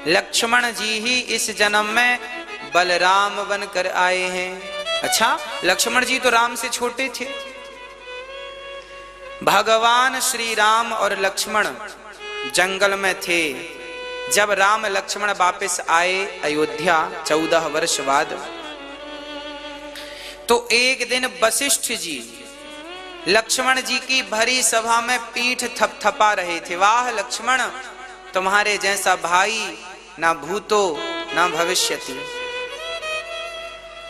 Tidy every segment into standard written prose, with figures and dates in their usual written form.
लक्ष्मण जी ही इस जन्म में बलराम बनकर आए हैं। अच्छा, लक्ष्मण जी तो राम से छोटे थे। भगवान श्री राम और लक्ष्मण जंगल में थे। जब राम लक्ष्मण वापस आए अयोध्या 14 वर्ष बाद, तो एक दिन वशिष्ठ जी लक्ष्मण जी की भरी सभा में पीठ थपथपा रहे थे। वाह लक्ष्मण, तुम्हारे जैसा भाई ना भूतो ना भविष्यति।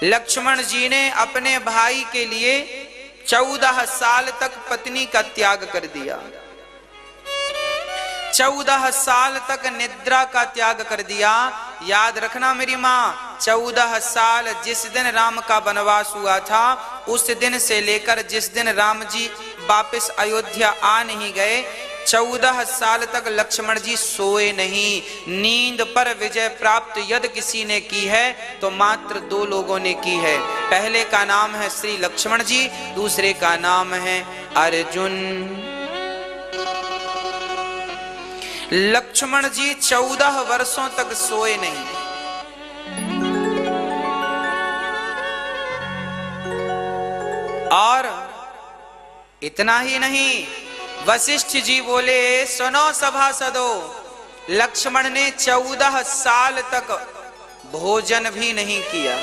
लक्ष्मण जी ने अपने भाई के लिए 14 साल तक पत्नी का त्याग कर दिया, 14 साल तक निद्रा का त्याग कर दिया। याद रखना मेरी माँ, 14 साल जिस दिन राम का वनवास हुआ था, उस दिन से लेकर जिस दिन राम जी वापस अयोध्या आ नहीं गए, 14 साल तक लक्ष्मण जी सोए नहीं। नींद पर विजय प्राप्त यदि किसी ने की है तो मात्र 2 लोगों ने की है। पहले का नाम है श्री लक्ष्मण जी, दूसरे का नाम है अर्जुन। लक्ष्मण जी 14 वर्षों तक सोए नहीं। और इतना ही नहीं, वशिष्ठ जी बोले, सुनो सभासदों, लक्ष्मण ने 14 साल तक भोजन भी नहीं किया।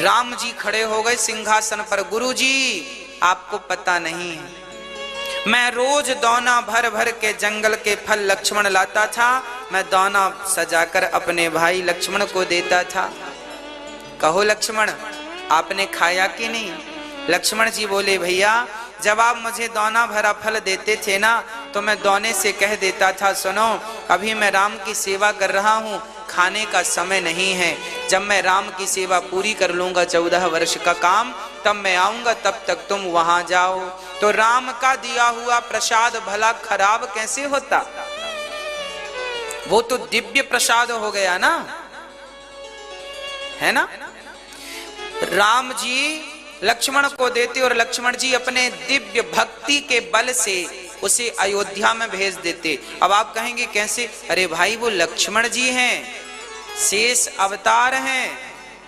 राम जी खड़े हो गए सिंहासन पर। गुरु जी, आपको पता नहीं है, मैं रोज दौना भर भर के जंगल के फल लक्ष्मण लाता था, मैं दौना सजाकर अपने भाई लक्ष्मण को देता था। कहो लक्ष्मण, आपने खाया कि नहीं? लक्ष्मण जी बोले, भैया जब आप मुझे दौना भरा फल देते थे ना, तो मैं दौने से कह देता था, सुनो अभी मैं राम की सेवा कर रहा हूँ, खाने का समय नहीं है। जब मैं राम की सेवा पूरी कर लूंगा 14 वर्ष का काम, तब मैं आऊंगा, तब तक तुम वहां जाओ। तो राम का दिया हुआ प्रसाद भला खराब कैसे होता? वो तो दिव्य प्रसाद हो गया ना, है ना? राम जी लक्ष्मण को देते और लक्ष्मण जी अपने दिव्य भक्ति के बल से उसे अयोध्या में भेज देते। अब आप कहेंगे कैसे? अरे भाई, वो लक्ष्मण जी हैं, शेष अवतार हैं,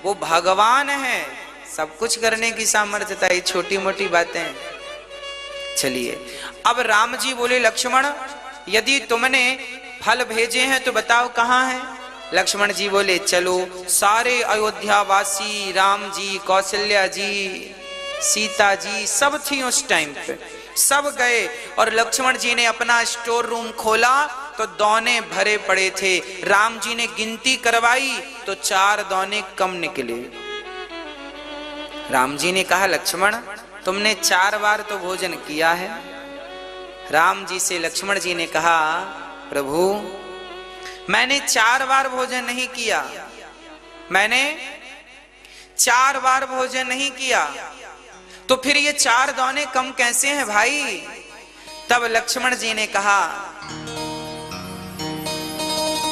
वो भगवान हैं, सब कुछ करने की सामर्थ्यता, ये छोटी मोटी बातें। चलिए, अब राम जी बोले, लक्ष्मण यदि तुमने फल भेजे हैं तो बताओ कहाँ हैं? लक्ष्मण जी बोले, चलो सारे अयोध्या वासी, राम जी, कौशल्या जी, सीता जी सब थी उस टाइम पे, सब गए। और लक्ष्मण जी ने अपना स्टोर रूम खोला तो दौने भरे पड़े थे। राम जी ने गिनती करवाई तो 4 दौने कम निकले। राम जी ने कहा, लक्ष्मण तुमने 4 बार तो भोजन किया है। राम जी से लक्ष्मण जी ने कहा, प्रभु मैंने 4 बार भोजन नहीं किया, मैंने 4 बार भोजन नहीं किया, तो फिर ये 4 दौने कम कैसे हैं भाई? तब लक्ष्मण जी ने कहा,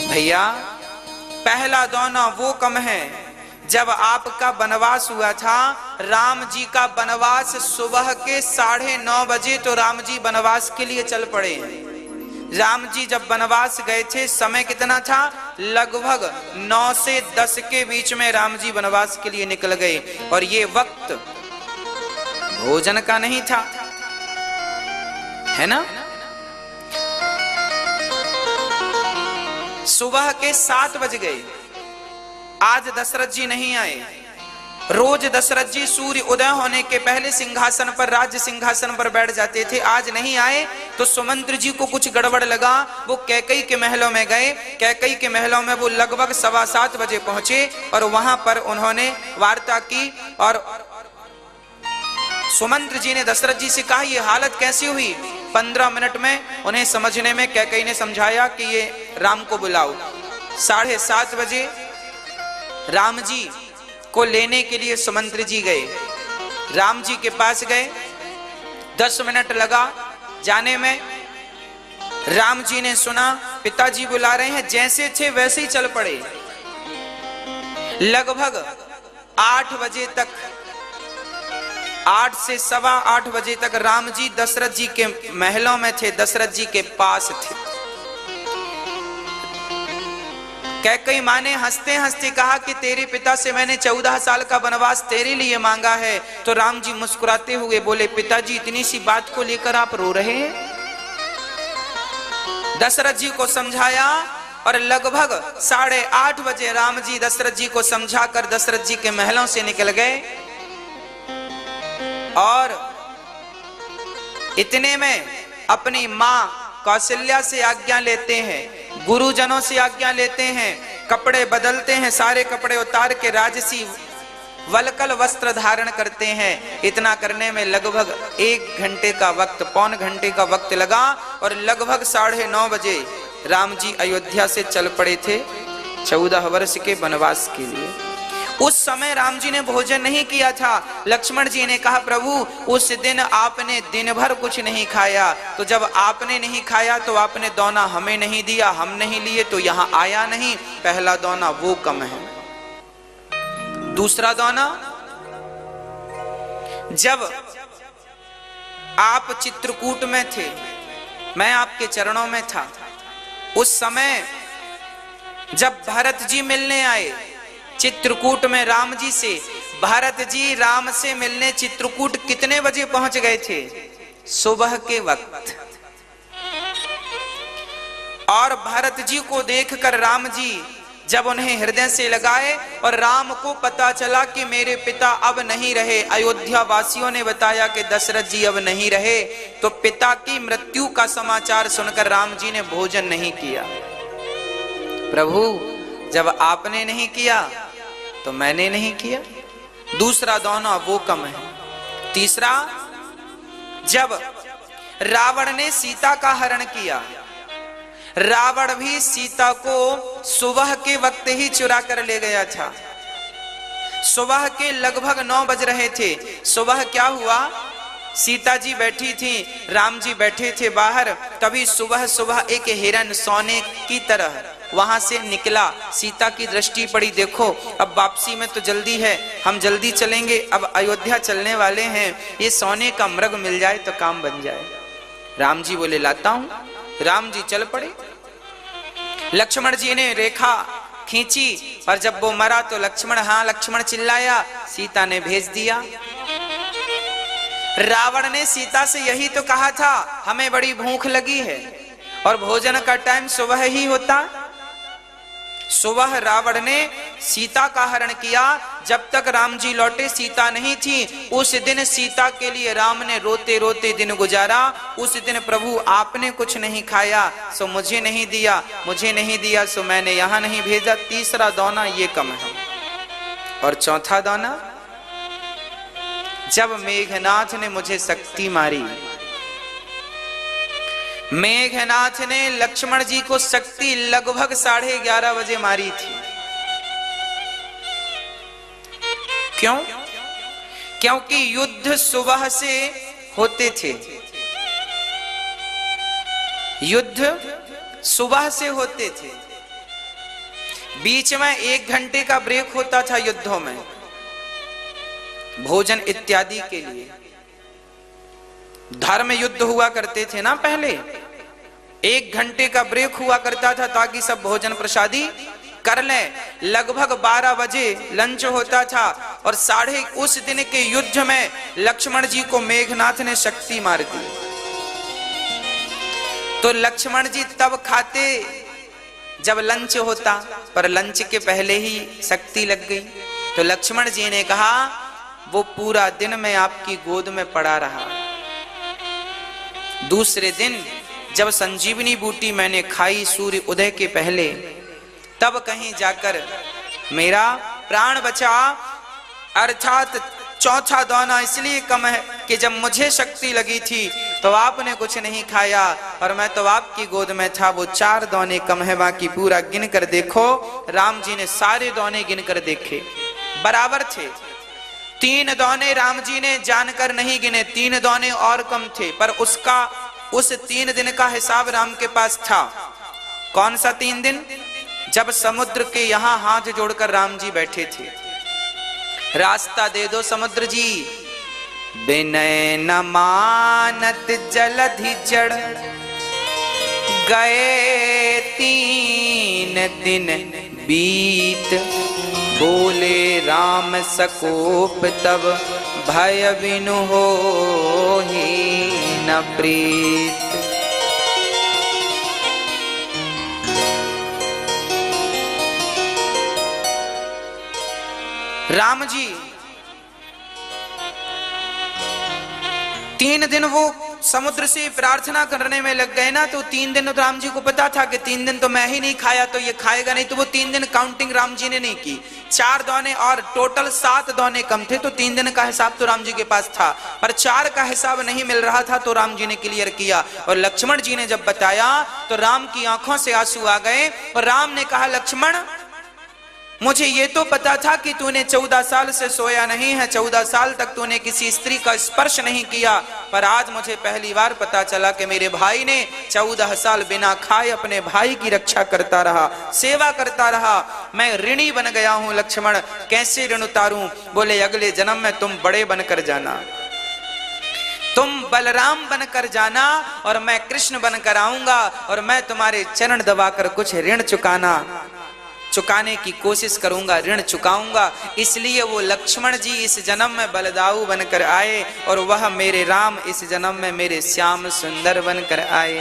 भैया पहला दौना वो कम है, जब आपका वनवास हुआ था, राम जी का वनवास सुबह के 9:30 बजे, तो राम जी वनवास के लिए चल पड़े। राम जी जब वनवास गए थे, समय कितना था? लगभग 9 से 10 के बीच में राम जी वनवास के लिए निकल गए। और ये वक्त भोजन का नहीं था, है ना? सुबह के 7 बज गए। आज दशरथ जी नहीं आए। रोज दशरथ जी सूर्य उदय होने के पहले सिंहासन पर, राज्य सिंहासन पर बैठ जाते थे। आज नहीं आए तो सुमंत्र जी को कुछ गड़बड़ लगा, वो कैकई के महलों में गए। कैकई के महलों में वो लगभग 7:15 बजे पहुंचे और वहां पर उन्होंने वार्ता की। और सुमंत्र जी ने दशरथ जी से कहा, ये हालत कैसी हुई? 15 मिनट में उन्हें समझने में कैकई ने समझाया कि ये राम को बुलाओ। 7:30 बजे राम जी को लेने के लिए सुमंत्र जी गए। राम जी के पास गए, 10 मिनट लगा जाने में। राम जी ने सुना पिताजी बुला रहे हैं, जैसे थे वैसे ही चल पड़े। लगभग 8 बजे तक, 8 से 8:15 बजे तक राम जी दशरथ जी के महलों में थे, दशरथ जी के पास थे। कैकेयी माँ ने हंसते हंसते कहा कि तेरे पिता से मैंने 14 साल का वनवास तेरे लिए मांगा है। तो राम जी मुस्कुराते हुए बोले, पिताजी इतनी सी बात को लेकर आप रो रहे हैं? दशरथ जी को समझाया और लगभग 8:30 बजे राम जी दशरथ जी को समझाकर दशरथ जी के महलों से निकल गए। और इतने में अपनी मां कौशल्या से आज्ञा लेते हैं, गुरुजनों से आज्ञा लेते हैं, कपड़े बदलते हैं, सारे कपड़े उतार के राजसी वलकल वस्त्र धारण करते हैं। इतना करने में लगभग 1 घंटे का वक्त, पौन घंटे का वक्त लगा और लगभग 9:30 बजे राम जी अयोध्या से चल पड़े थे 14 वर्ष के वनवास के लिए। उस समय राम जी ने भोजन नहीं किया था। लक्ष्मण जी ने कहा, प्रभु उस दिन आपने दिन भर कुछ नहीं खाया, तो जब आपने नहीं खाया तो आपने दौना हमें नहीं दिया, हम नहीं लिए तो यहाँ आया नहीं। पहला दौना वो कम है। दूसरा दौना, जब आप चित्रकूट में थे, मैं आपके चरणों में था, उस समय जब भरत जी मिलने आए चित्रकूट में राम जी से, भरत जी राम से मिलने चित्रकूट कितने बजे पहुंच गए थे? सुबह के वक्त। और भरत जी को देखकर राम जी जब उन्हें हृदय से लगाए और राम को पता चला कि मेरे पिता अब नहीं रहे, अयोध्या वासियों ने बताया कि दशरथ जी अब नहीं रहे, तो पिता की मृत्यु का समाचार सुनकर राम जी ने भोजन नहीं किया। प्रभु जब आपने नहीं किया तो मैंने नहीं किया। दूसरा दौना वो कम है। तीसरा, जब रावण ने सीता का हरण किया, रावण भी सीता को सुबह के वक्त ही चुरा कर ले गया था। सुबह के लगभग 9 बज रहे थे। सुबह क्या हुआ, सीता जी बैठी थी, राम जी बैठे थे बाहर, तभी सुबह सुबह एक हिरन सोने की तरह वहां से निकला। सीता की दृष्टि पड़ी, देखो अब वापसी में तो जल्दी है, हम जल्दी चलेंगे, अब अयोध्या चलने वाले हैं, ये सोने का मृग मिल जाए तो काम बन जाए। राम जी बोले, लाता हूं। राम जी चल पड़े। लक्ष्मण जी ने रेखा खींची और जब वो मरा तो लक्ष्मण, हाँ लक्ष्मण चिल्लाया, सीता ने भेज दिया। रावण ने सीता से यही तो कहा था, हमें बड़ी भूख लगी है और भोजन का टाइम सुबह ही होता। सुबह रावण ने सीता का हरण किया। जब तक राम जी लौटे सीता नहीं थी। उस दिन सीता के लिए राम ने रोते रोते दिन गुजारा। उस दिन प्रभु आपने कुछ नहीं खाया सो मुझे नहीं दिया, मुझे नहीं दिया सो मैंने यहाँ नहीं भेजा। तीसरा दौना ये कम है। और चौथा दौना, जब मेघनाथ ने मुझे शक्ति मारी, मेघनाथ ने लक्ष्मण जी को शक्ति लगभग 11:30 बजे मारी थी। क्यों? क्योंकि युद्ध सुबह से होते थे, युद्ध सुबह से होते थे, बीच में 1 घंटे का ब्रेक होता था युद्धों में, भोजन इत्यादि के लिए। धर्म युद्ध हुआ करते थे ना पहले, 1 घंटे का ब्रेक हुआ करता था ताकि सब भोजन प्रसादी कर लें। लगभग 12 बजे लंच होता था और उस दिन के युद्ध में लक्ष्मण जी को मेघनाथ ने शक्ति मार दी। तो लक्ष्मण जी तब खाते जब लंच होता, पर लंच के पहले ही शक्ति लग गई। तो लक्ष्मण जी ने कहा, वो पूरा दिन मैं आपकी गोद में पड़ा रहा। दूसरे दिन जब संजीवनी बूटी मैंने खाई सूर्य उदय के पहले, तब कहीं जाकर मेरा प्राण बचा। अर्थात चौथा दौना इसलिए कम है कि जब मुझे शक्ति लगी थी तो आपने कुछ नहीं खाया और मैं तो आपकी गोद में था। वो 4 दौने कम है, बाकी पूरा गिन कर देखो। राम जी ने सारे दौने गिन कर देखे, बराबर थे। 3 दौने राम जी ने जानकर नहीं गिने, 3 दौने और कम थे, पर उस 3 दिन का हिसाब राम के पास था। कौन सा 3 दिन? जब समुद्र के यहां हाथ जोड़कर राम जी बैठे थे, रास्ता दे दो समुद्र जी। विनय न मानत जलधि चढ़ गए 3 दिन बीत। बोले राम सकोप तब भय बिनु होहि न प्रीत। राम जी 3 दिन वो समुद्र से प्रार्थना करने में लग गए ना, तो 3 दिन राम जी को पता था कि 3 दिन तो मैं ही नहीं खाया तो ये खाएगा नहीं, तो वो 3 दिन काउंटिंग राम जी ने नहीं की। 4 दाने और टोटल 7 दाने कम थे, तो 3 दिन का हिसाब तो राम जी के पास था, पर 4 का हिसाब नहीं मिल रहा था, तो राम जी ने क्लियर किया। और लक्ष्मण जी ने जब बताया तो राम की आंखों से आंसू आ गए और राम ने कहा, लक्ष्मण मुझे ये तो पता था कि तूने 14 साल से सोया नहीं है, 14 साल तक तूने किसी स्त्री का स्पर्श नहीं किया, पर आज मुझे पहली बार पता चला कि मेरे भाई ने 14 साल बिना खाए अपने भाई की रक्षा करता रहा, सेवा करता रहा। मैं ऋणी बन गया हूं लक्ष्मण, कैसे ऋण उतारूं? बोले अगले जन्म में तुम बड़े बनकर जाना, तुम बलराम बनकर जाना और मैं कृष्ण बनकर आऊंगा और मैं तुम्हारे चरण दबाकर कुछ ऋण चुकाने की कोशिश करूंगा, ऋण चुकाऊंगा। इसलिए वो लक्ष्मण जी इस जन्म में बलदाऊ बनकर आए और वह मेरे राम इस जन्म में मेरे श्याम सुंदर बनकर आए।